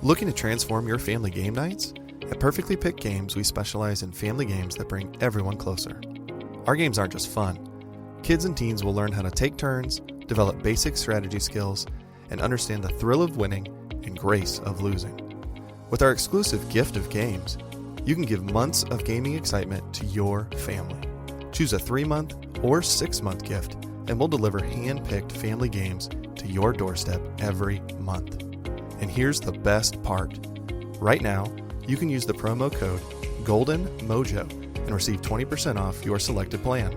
Looking to transform your family game nights? At Perfectly Picked Games, we specialize in family games that bring everyone closer. Our games aren't just fun. Kids and teens will learn how to take turns, develop basic strategy skills, and understand the thrill of winning and grace of losing. With our exclusive gift of games, you can give months of gaming excitement to your family. Choose a 3-month or 6-month gift, and we'll deliver hand-picked family games to your doorstep every month. And here's the best part. Right now, you can use the promo code GOLDENMOJO and receive 20% off your selected plan.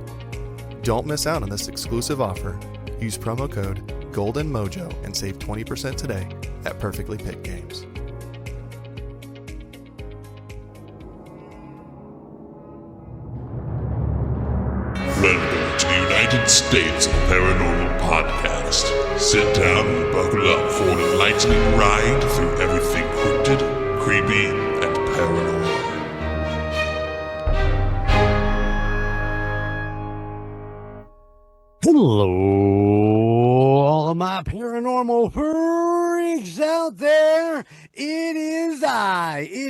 Don't miss out on this exclusive offer. Use promo code GOLDENMOJO and save 20% today at Perfectly Picked Games. Welcome to the United States of Paranormal Podcast. Sit down and buckle up for an enlightening ride through everything cryptid, creepy, and paranormal. Hello, all of my paranormal freaks out there. It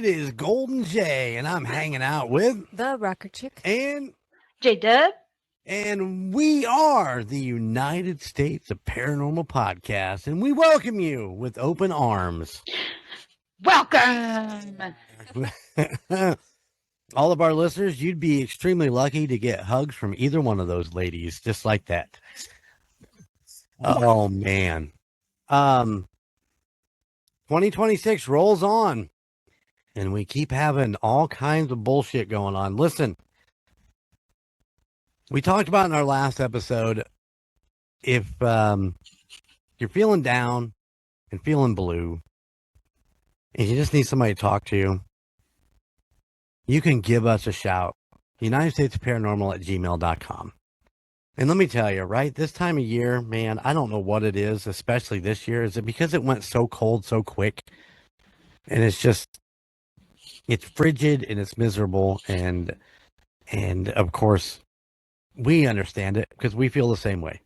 is Golden Jay, and I'm hanging out with the Rocker Chick and J-Dub. And we are the United States of Paranormal Podcast, and we welcome you with open arms. Welcome! All of our listeners, you'd be extremely lucky to get hugs from either one of those ladies, just like that. Oh, man. 2026 rolls on, and we keep having all kinds of bullshit going on. Listen. We talked about in our last episode, if you're feeling down and feeling blue, and you just need somebody to talk to, you can give us a shout. United States Paranormal at gmail.com. And let me tell you, right, this time of year, man, I don't know what it is, especially this year. Is it because it went so cold so quick? And it's frigid and it's miserable. And of course, we understand it because we feel the same way.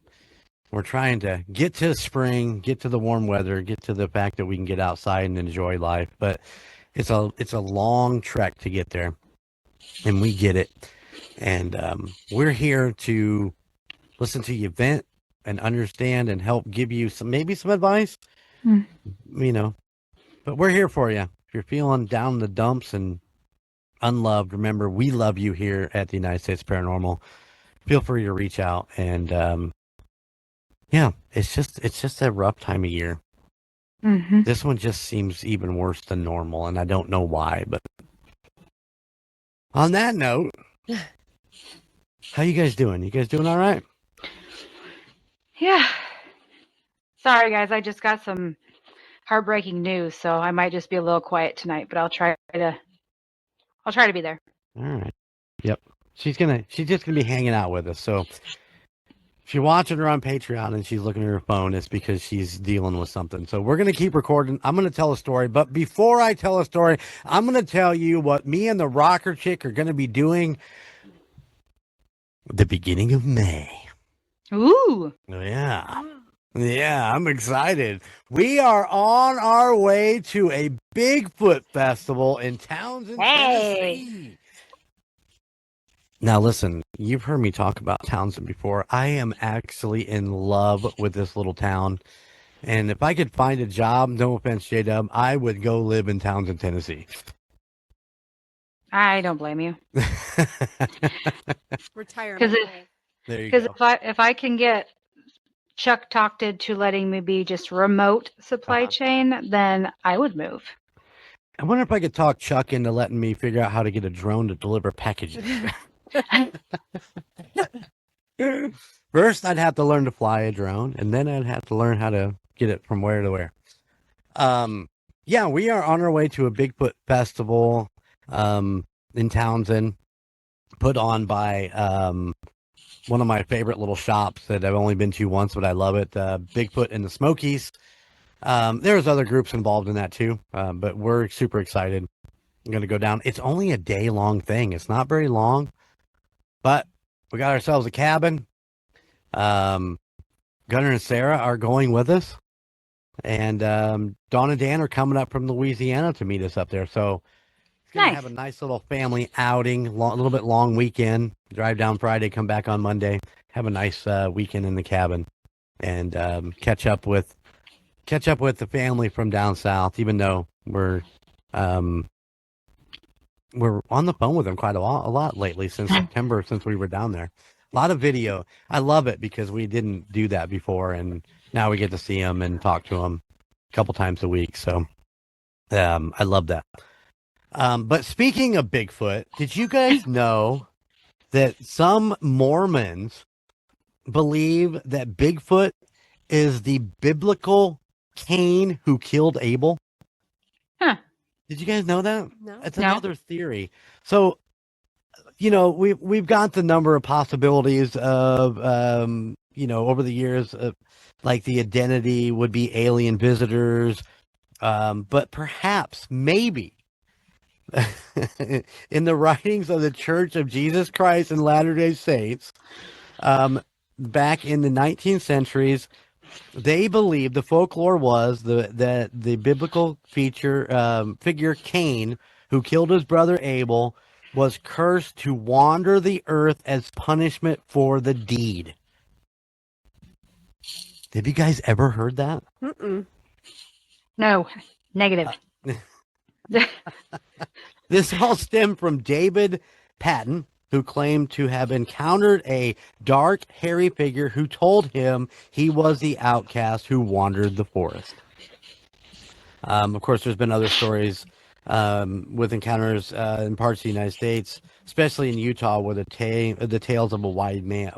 We're trying to get to spring, get to the warm weather, get to the fact that we can get outside and enjoy life. But it's a long trek to get there, and we get it. And we're here to listen to you vent and understand and help give you some advice, you know. But we're here for you. If you're feeling down in the dumps and unloved, remember, we love you here at the United States Paranormal. Feel free to reach out, and yeah, it's just a rough time of year. Mm-hmm. This one just seems even worse than normal, and I don't know why. But on that note, how you guys doing? You guys doing all right? Yeah. Sorry, guys. I just got some heartbreaking news, so I might just be a little quiet tonight. But I'll try to be there. All right. Yep. She's just gonna be hanging out with us. So if you're watching her on Patreon and she's looking at her phone, it's because she's dealing with something. So we're gonna keep recording. I'm gonna tell a story, but before I tell a story, I'm gonna tell you what me and the Rocker Chick are gonna be doing the beginning of May. Ooh. Yeah, I'm excited. We are on our way to a Bigfoot festival in Townsend, Tennessee. Now, listen, you've heard me talk about Townsend before. I am actually in love with this little town. And if I could find a job, no offense, J-Dub, I would go live in Townsend, Tennessee. I don't blame you. retirement. Because if I can get Chuck talked into letting me be just remote supply chain, then I would move. I wonder if I could talk Chuck into letting me figure out how to get a drone to deliver packages. First, I'd have to learn to fly a drone, and then I'd have to learn how to get it from where to where. Yeah, we are on our way to a Bigfoot festival in Townsend, put on by one of my favorite little shops that I've only been to once, but I love it. Bigfoot in the Smokies. There's other groups involved in that too, but we're super excited. I'm going to go down. It's only a day-long thing. It's not very long, but we got ourselves a cabin. Gunnar and Sarah are going with us. And Dawn and Dan are coming up from Louisiana to meet us up there. So it's going to Nice. have a nice little family outing, a little bit long weekend. Drive down Friday, come back on Monday. Have a nice weekend in the cabin, and catch up with the family from down south. Even though we're on the phone with them quite a lot lately since September, since we were down there. A lot of video. I love it because we didn't do that before, and now we get to see them and talk to them a couple times a week. So I love that. But speaking of Bigfoot, did you guys know that some Mormons believe that Bigfoot is the biblical Cain who killed Abel? Huh. Did you guys know that? No. It's No. another theory. So, we've got the number of possibilities of, over the years, like the identity would be alien visitors, but perhaps, maybe, in the writings of the Church of Jesus Christ and Latter-day Saints, back in the 19th centuries, they believed the folklore was that the biblical figure Cain, who killed his brother Abel, was cursed to wander the earth as punishment for the deed. Have you guys ever heard that? Mm-mm. No, negative. This all stemmed from David Patton, who claimed to have encountered a dark, hairy figure who told him he was the outcast who wandered the forest. Of course, there's been other stories with encounters in parts of the United States, especially in Utah, where the tales of a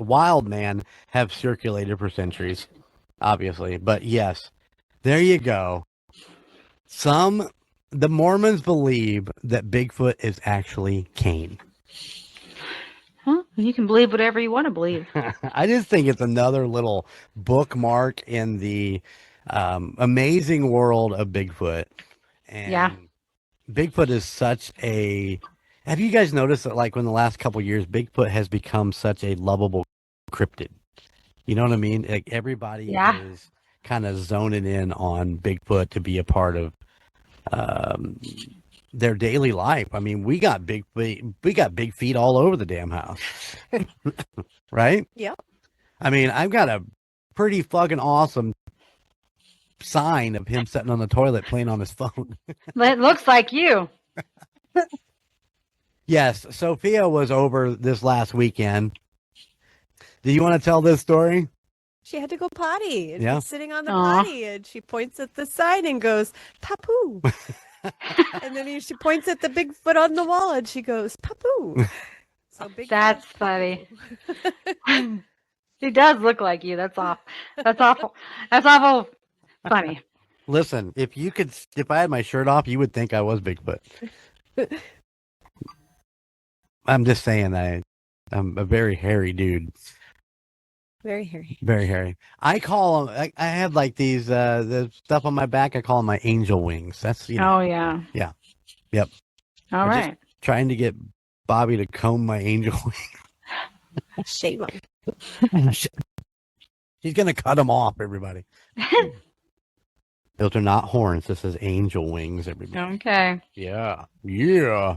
wild man have circulated for centuries, obviously. But yes, there you go. The Mormons believe that Bigfoot is actually Cain. Huh? You can believe whatever you want to believe. I just think it's another little bookmark in the amazing world of Bigfoot. And Yeah. Bigfoot is such a... Have you guys noticed that, like, in the last couple of years, Bigfoot has become such a lovable cryptid? You know what I mean? Like, everybody is kind of zoning in on Bigfoot to be a part of their daily life. I mean, we got big feet all over the damn house. Right? Yep. I mean, I've got a pretty fucking awesome sign of him sitting on the toilet playing on his phone. It looks like you. Yes, Sophia was over this last weekend. Do you want to tell this story? She had to go potty. And Yeah. she's sitting on the Aw. potty, and she points at the sign and goes, "Papu." And then she points at the Bigfoot on the wall, and she goes, "Papu." So Bigfoot That's is funny. Papu. He does look like you. That's awful. That's awful. That's awful funny. Listen, if I had my shirt off, you would think I was Bigfoot. I'm just saying I'm a very hairy dude. Very hairy. Very hairy. I call them, I have like these, the stuff on my back, I call them my angel wings. That's, Oh, yeah. Yeah. Yep. All We're right. trying to get Bobby to comb my angel Shame on. wings. He's going to cut them off, everybody. Those are not horns. This is angel wings, everybody. Okay. Yeah. Yeah.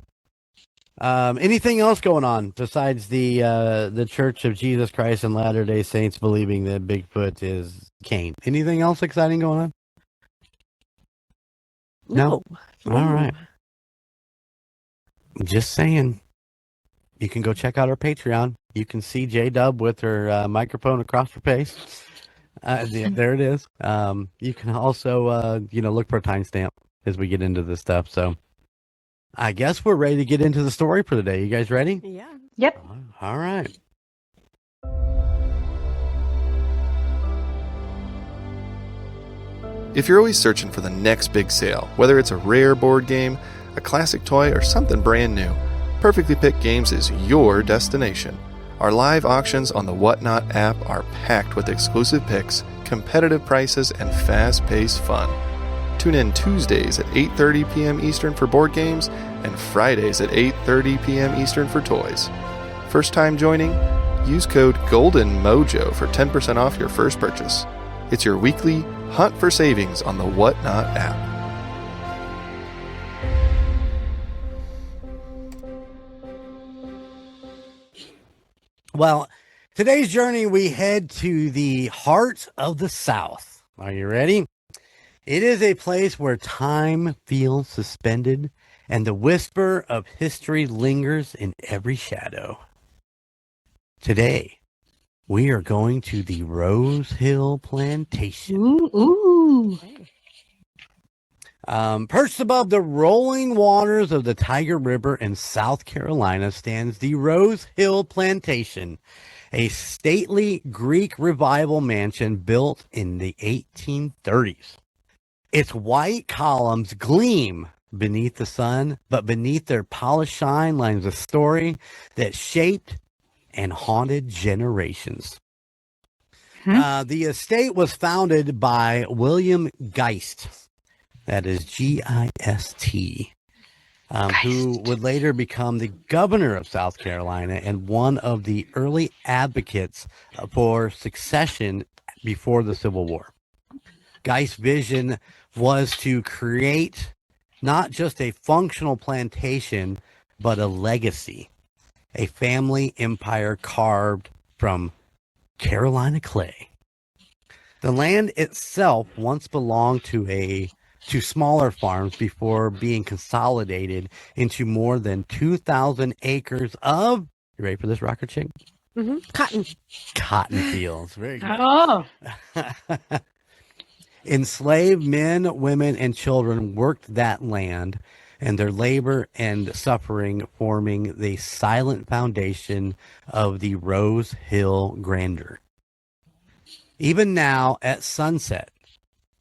Anything else going on besides the Church of Jesus Christ and Latter-day Saints believing that Bigfoot is Cain? Anything else exciting going on? No. All right. Just saying. You can go check out our Patreon. You can see J-Dub with her microphone across her face. There it is. You can also, look for a timestamp as we get into this stuff. So I guess we're ready to get into the story for the day. You guys ready? Yeah. Yep. All right. If you're always searching for the next big sale, whether it's a rare board game, a classic toy, or something brand new, Perfectly Picked Games is your destination. Our live auctions on the Whatnot app are packed with exclusive picks, competitive prices, and fast-paced fun. Tune in Tuesdays at 8:30 p.m. Eastern for board games and Fridays at 8:30 p.m. Eastern for toys. First time joining? Use code GOLDENMOJO for 10% off your first purchase. It's your weekly hunt for savings on the Whatnot app. Well, today's journey, we head to the heart of the South. Are you ready? It is a place where time feels suspended and the whisper of history lingers in every shadow. Today, we are going to the Rose Hill Plantation. Ooh. Perched above the rolling waters of the Tiger River in South Carolina stands the Rose Hill Plantation, a stately Greek revival mansion built in the 1830s. Its white columns gleam beneath the sun, but beneath their polished shine lies a story that shaped and haunted generations. The estate was founded by William Geist. That is G-I-S-T, who would later become the governor of South Carolina and one of the early advocates for succession before the Civil War. Geist's vision was to create not just a functional plantation, but a legacy, a family empire carved from Carolina clay. The land itself once belonged to smaller farms before being consolidated into more than 2,000 acres of, you ready for this, Rocker Chick? Mm-hmm. Cotton fields. Very good. Oh. Enslaved men, women, and children worked that land, and their labor and suffering forming the silent foundation of the Rose Hill grandeur. Even now at sunset,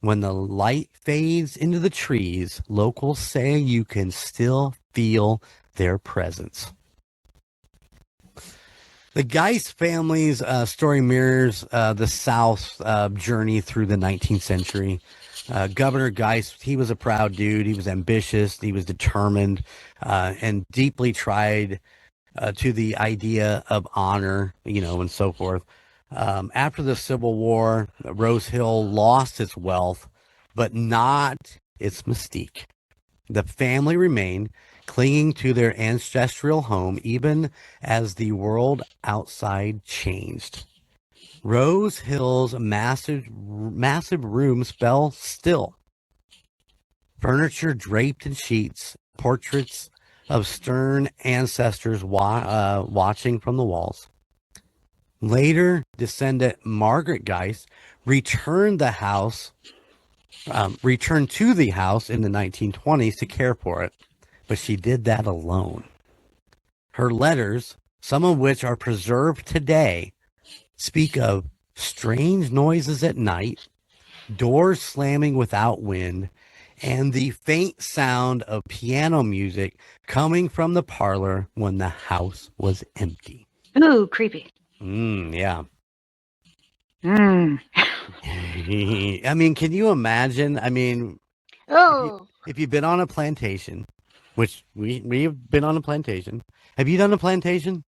when the light fades into the trees, locals say you can still feel their presence. The Geist family's story mirrors the South's journey through the 19th century. Governor Geist, he was a proud dude. He was ambitious. He was determined and deeply tried to the idea of honor, and so forth. After the Civil War, Rose Hill lost its wealth, but not its mystique. The family remained, clinging to their ancestral home even as the world outside changed. Rose Hill's massive rooms fell still. Furniture draped in sheets, portraits of stern ancestors watching from the walls. Later, descendant Margaret Geist returned to the house in the 1920s to care for it, but she did that alone. Her letters, some of which are preserved today, speak of strange noises at night, doors slamming without wind, and the faint sound of piano music coming from the parlor when the house was empty. Ooh, creepy. Yeah. Mm. I mean, can you imagine? I mean, Oh. if you've been on a plantation, which we've been on a plantation. Have you done a plantation?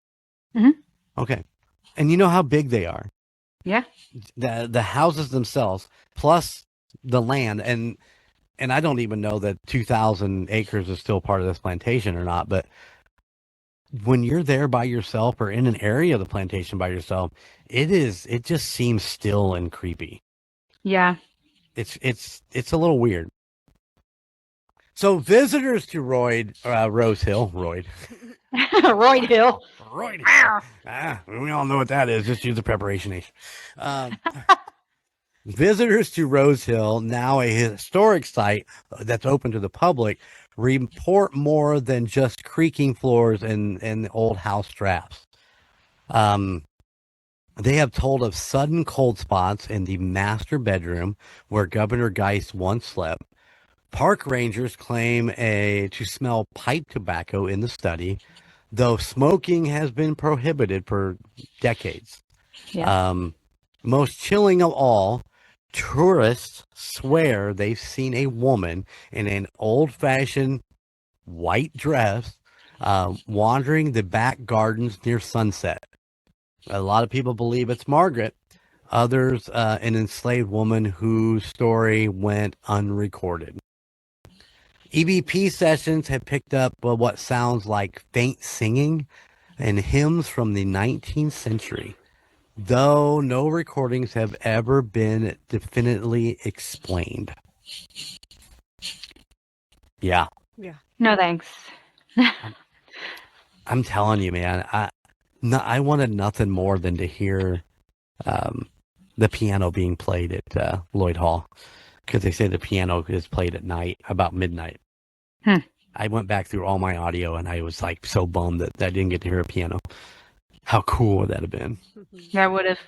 Mm-hmm. Okay. And you know how big they are. Yeah. The houses themselves, plus the land. And I don't even know that 2,000 acres is still part of this plantation or not. But when you're there by yourself or in an area of the plantation by yourself, it just seems still and creepy. Yeah. It's a little weird. So visitors to Rose Hill, Royd Hill. We all know what that is. Just use the preparation nation. Visitors to Rose Hill, now a historic site that's open to the public, report more than just creaking floors and old house drafts. They have told of sudden cold spots in the master bedroom where Governor Geist once slept. Park rangers claim to smell pipe tobacco in the study, though smoking has been prohibited for decades. Yeah. Most chilling of all, tourists swear they've seen a woman in an old-fashioned white dress wandering the back gardens near sunset. A lot of people believe it's Margaret. Others, an enslaved woman whose story went unrecorded. EVP sessions have picked up what sounds like faint singing and hymns from the 19th century, though no recordings have ever been definitively explained. Yeah. Yeah. No thanks. I'm telling you, man, I wanted nothing more than to hear the piano being played at Lloyd Hall, because they say the piano is played at night, about midnight. I went back through all my audio, and I was like so bummed that I didn't get to hear a piano. How cool would that have been? That would have.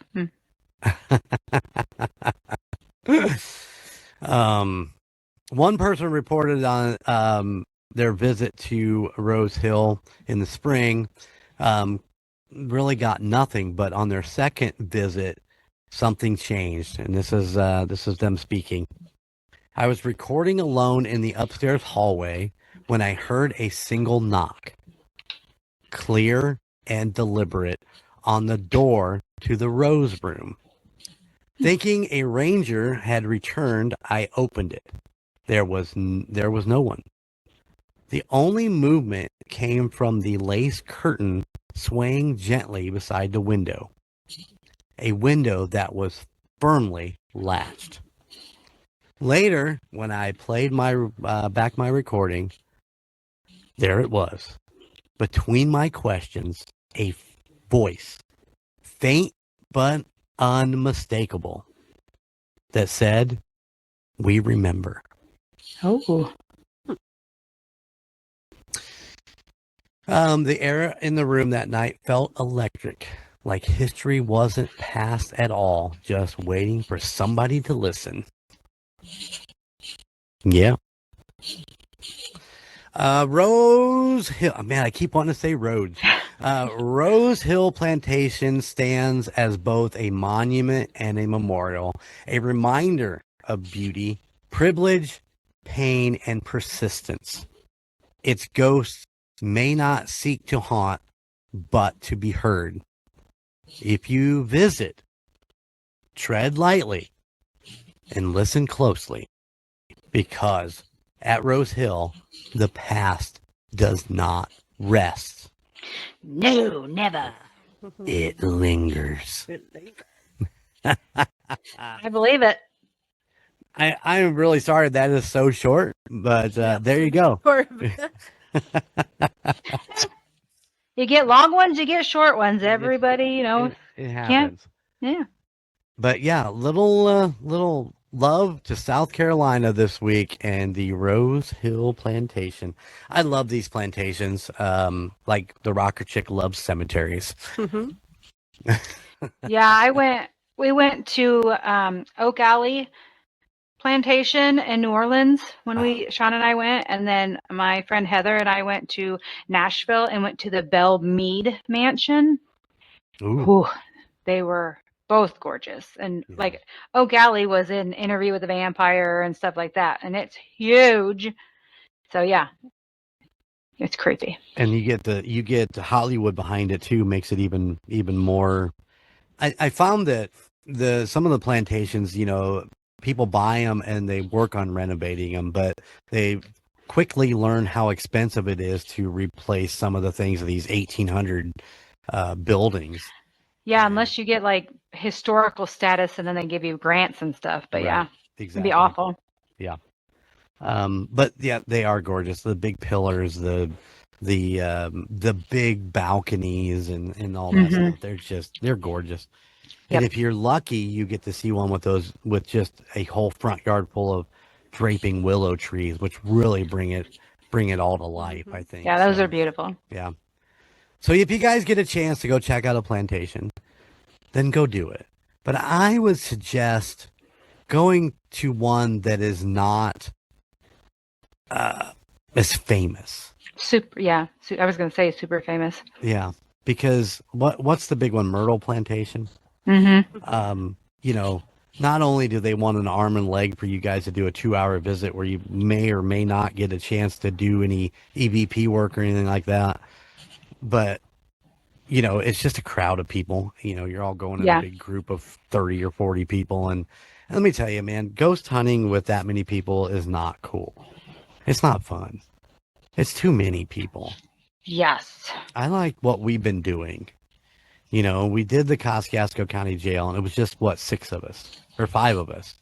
One person reported on their visit to Rose Hill in the spring, really got nothing, but on their second visit, something changed, and this is them speaking. I was recording alone in the upstairs hallway when I heard a single knock, clear and deliberate, on the door to the Rose room. Thinking a ranger had returned, I opened it. There was no one. The only movement came from the lace curtain swaying gently beside the window, a window that was firmly latched. Later, when I played back my recording, there it was. Between my questions, a voice, faint but unmistakable, that said, "We remember." Oh. The air in the room that night felt electric, like history wasn't past at all, just waiting for somebody to listen. Yeah. Rose Hill, man, I keep wanting to say roads. Rose Hill Plantation stands as both a monument and a memorial, a reminder of beauty, privilege, pain, and persistence. Its ghosts may not seek to haunt, but to be heard. If you visit, tread lightly and listen closely, because at Rose Hill, the past does not rest. No, never. It lingers. I believe it. I'm really sorry that is so short, but there you go. You get long ones, you get short ones. Everybody, It happens. Yeah. But yeah, little love to South Carolina this week and the Rose Hill Plantation. I love these plantations, like the rocker chick loves cemeteries. Yeah, we went to Oak Alley Plantation in New Orleans when Sean and I went, and then my friend Heather and I went to Nashville and went to the Belle Meade Mansion. Ooh, they were both gorgeous, and like Oak Alley was in Interview with the Vampire and stuff like that, and it's huge. So yeah, it's creepy. And you get Hollywood behind it too, makes it even more. I found that some of the plantations, people buy them and they work on renovating them, but they quickly learn how expensive it is to replace some of the things of these 1800 buildings. Yeah, unless you get like historical status and then they give you grants and stuff. But yeah, exactly. It'd be awful. Yeah. But yeah, they are gorgeous. The big pillars, the big balconies and all that stuff. They're gorgeous. Yep. And if you're lucky, you get to see one with just a whole front yard full of draping willow trees, which really bring it all to life, I think. Yeah, those are beautiful. Yeah. So if you guys get a chance to go check out a plantation, then go do it. But I would suggest going to one that is not as famous. I was going to say super famous. Yeah, because what's the big one? Myrtle Plantation. Not only do they want an arm and leg for you guys to do a 2-hour visit where you may or may not get a chance to do any EVP work or anything like that, but it's just a crowd of people. You're all going in a big group of 30 or 40 people. And let me tell you, man, ghost hunting with that many people is not cool. It's not fun. It's too many people. Yes. I like what we've been doing. We did the Kosciuszko County Jail, and it was just, 6 of us or 5 of us.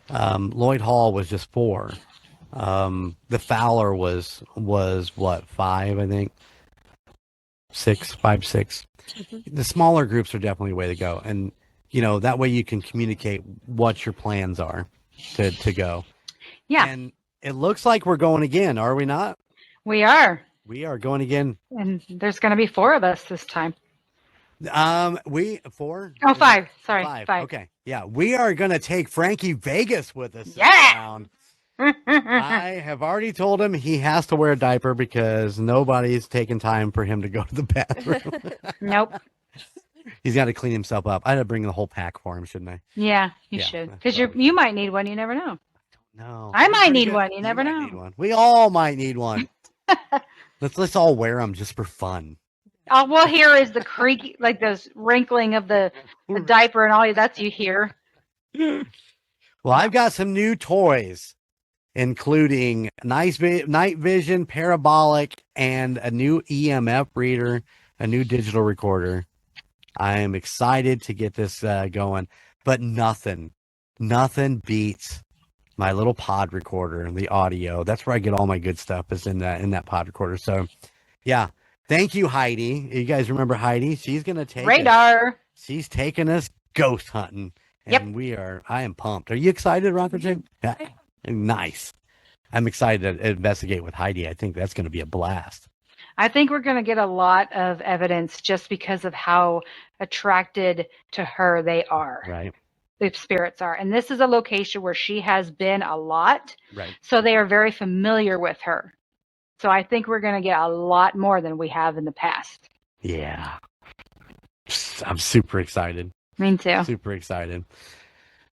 Lloyd Hall was just 4. The Fowler was 5, I think. 6. The smaller groups are definitely the way to go. And, that way you can communicate what your plans are to go. Yeah. And it looks like we're going again, are we not? We are. We are going again. And there's going to be 4 of us this time. 4? Oh, 5. Sorry. 5. Okay. Yeah. We are going to take Frankie Vegas with us. Yeah. I have already told him he has to wear a diaper because nobody's taking time for him to go to the bathroom. Nope. He's got to clean himself up. I had to bring the whole pack for him, shouldn't I? Yeah, you should. Because you might need one. You never know. No. I might need one. You never know. Need one. We all might need one. Let's all wear them just for fun. All we'll hear is the creak, like those wrinkling of the diaper and all that's you hear. Well, I've got some new toys, including night vision, parabolic, and a new EMF reader, a new digital recorder. I am excited to get this going, but nothing beats my little pod recorder and the audio. That's where I get all my good stuff is in that pod recorder. So, yeah. Thank you, Heidi. You guys remember Heidi? She's going to take radar. She's taking us ghost hunting. And I am pumped. Are you excited, Rocker Jake? Yeah. Nice. I'm excited to investigate with Heidi. I think that's going to be a blast. I think we're going to get a lot of evidence just because of how attracted to her they are. Right. The spirits are. And this is a location where she has been a lot. Right. So they are very familiar with her. So I think we're going to get a lot more than we have in the past. Yeah. I'm super excited. Me too. Super excited.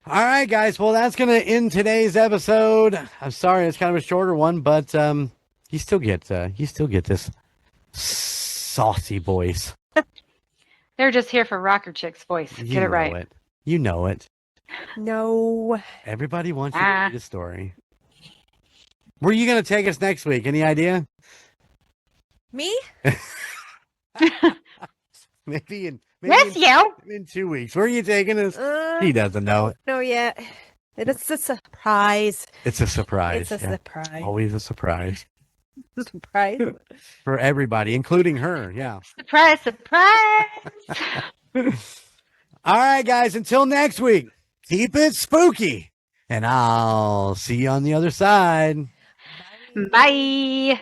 All right, guys. Well, that's going to end today's episode. I'm sorry, it's kind of a shorter one, but you still get this saucy voice. They're just here for Rocker Chick's voice. Get it right. You know it. No. Everybody wants you to read a story. Where are you going to take us next week? Any idea? Me? Maybe in 2 weeks. Where are you taking us? He doesn't know it. No yet. It's a surprise. It's a surprise. It's a surprise. Always a surprise. Surprise. For everybody, including her. Yeah. Surprise, surprise. All right, guys. Until next week, keep it spooky. And I'll see you on the other side. Bye.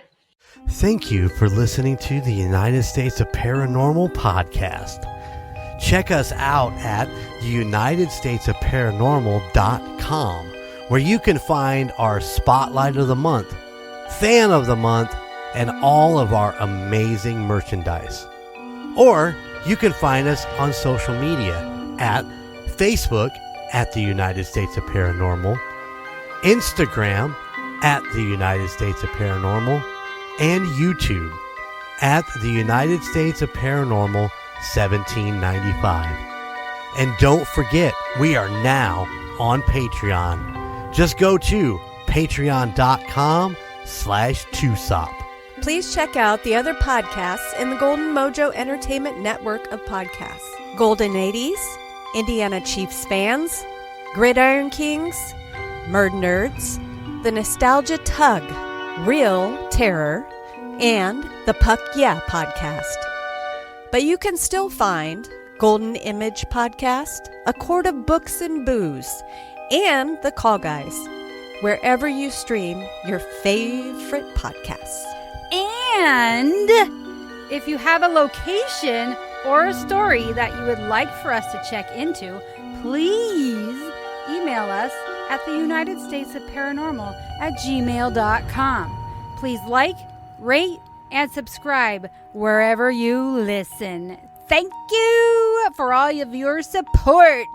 Thank you for listening to the United States of Paranormal podcast. Check us out at theunitedstatesofparanormal.com, where you can find our Spotlight of the Month, Fan of the Month, and all of our amazing merchandise. Or you can find us on social media at Facebook at the United States of Paranormal, Instagram at the United States of Paranormal, and YouTube at the United States of Paranormal 1795. And don't forget, we are now on Patreon. Just go to patreon.com/2sop. Please check out the other podcasts in the Golden Mojo Entertainment Network of podcasts. Golden 80s, Indiana Chiefs Fans, Gridiron Kings, Murd Nerds, The Nostalgia Tug, Real Terror, and the Puck Yeah podcast. But you can still find Golden Image Podcast, A Quart of Books and Booze, and The Call Guys, wherever you stream your favorite podcasts. And if you have a location or a story that you would like for us to check into, please email us at theunitedstatesofparanormal@gmail.com. Please like, rate, and subscribe wherever you listen. Thank you for all of your support.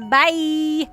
Bye.